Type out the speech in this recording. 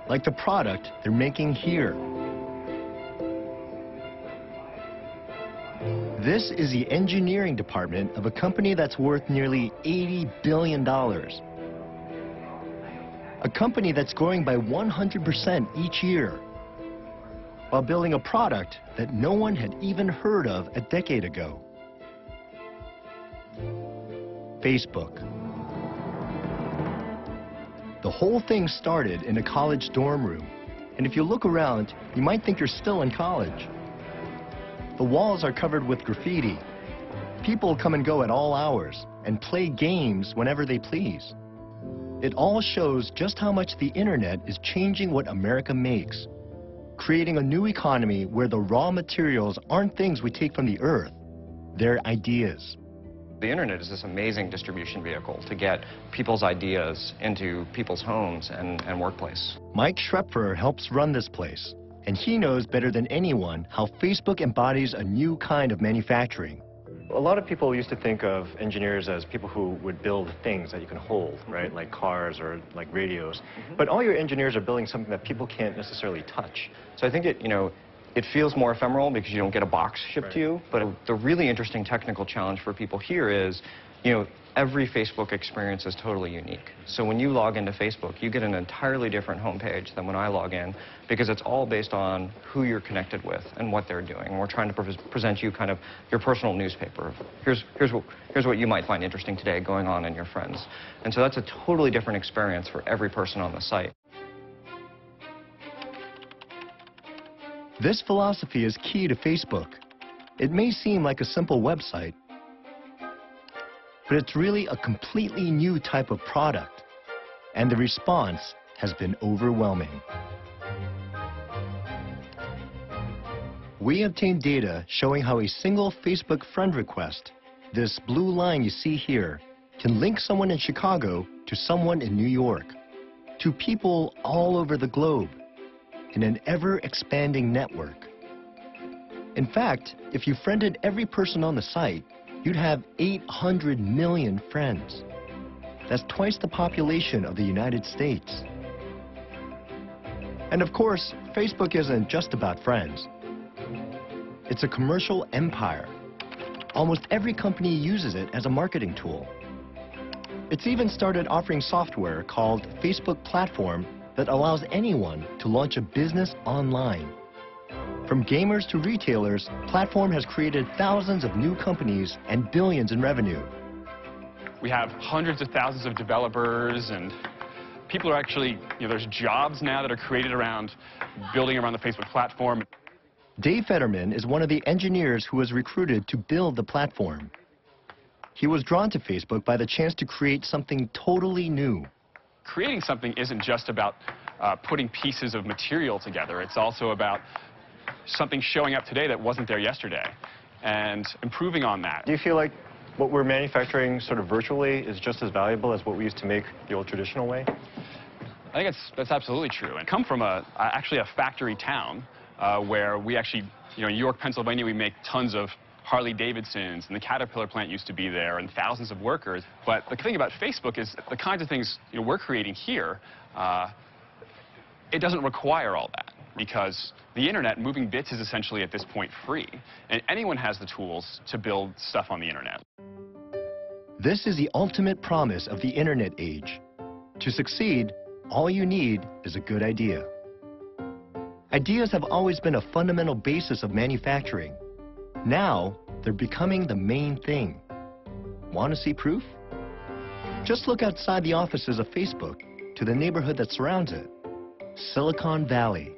like the product they're making here. This is the engineering department of a company that's worth nearly $80 billion. A company that's growing by 100% each year, while building a product that no one had even heard of a decade ago. Facebook. The whole thing started in a college dorm room, and if you look around, you might think you're still in college. The walls are covered with graffiti. People come and go at all hours and play games whenever they please. It all shows just how much the internet is changing what America makes, creating a new economy where the raw materials aren't things we take from the earth, they're ideas. The internet is this amazing distribution vehicle to get people's ideas into people's homes and workplace. Mike Schrepfer helps run this place, and he knows better than anyone how Facebook embodies a new kind of manufacturing. A lot of people used to think of engineers as people who would build things that you can hold, right? Like cars or like radios. But all your engineers are building something that people can't necessarily touch. So I think it feels more ephemeral because you don't get a box shipped to you. But the really interesting technical challenge for people here is, every Facebook experience is totally unique. So when you log into Facebook, you get an entirely different homepage than when I log in, because it's all based on who you're connected with and what they're doing. And we're trying to present you kind of your personal newspaper. Here's what you might find interesting today going on in your friends. And so that's a totally different experience for every person on the site. This philosophy is key to Facebook. It may seem like a simple website, but it's really a completely new type of product, and the response has been overwhelming. We obtained data showing how a single Facebook friend request, this blue line you see here, can link someone in Chicago to someone in New York, to people all over the globe, in an ever-expanding network. In fact, if you friended every person on the site, you'd have 800 million friends. That's twice the population of the United States. And of course, Facebook isn't just about friends. It's a commercial empire. Almost every company uses it as a marketing tool. It's even started offering software called Facebook Platform that allows anyone to launch a business online. From gamers to retailers, Platform has created thousands of new companies and billions in revenue. We have hundreds of thousands of developers, and people are actually, there's jobs now that are created around building around the Facebook platform. Dave Fetterman is one of the engineers who was recruited to build the platform. He was drawn to Facebook by the chance to create something totally new. Creating something isn't just about putting pieces of material together. It's also about something showing up today that wasn't there yesterday and improving on that. Do you feel like what we're manufacturing sort of virtually is just as valuable as what we used to make the old traditional way? I think that's absolutely true. And come from actually a factory town where we actually, in York, Pennsylvania, we make tons of Harley-Davidsons, and the Caterpillar plant used to be there, and thousands of workers. But the thing about Facebook is the kinds of things we're creating here, it doesn't require all that, because the internet, moving bits, is essentially at this point free, and anyone has the tools to build stuff on the internet. This is the ultimate promise of the internet age. To succeed, all you need is a good idea. Ideas have always been a fundamental basis of manufacturing. Now, they're becoming the main thing. Want to see proof? Just look outside the offices of Facebook to the neighborhood that surrounds it, Silicon Valley.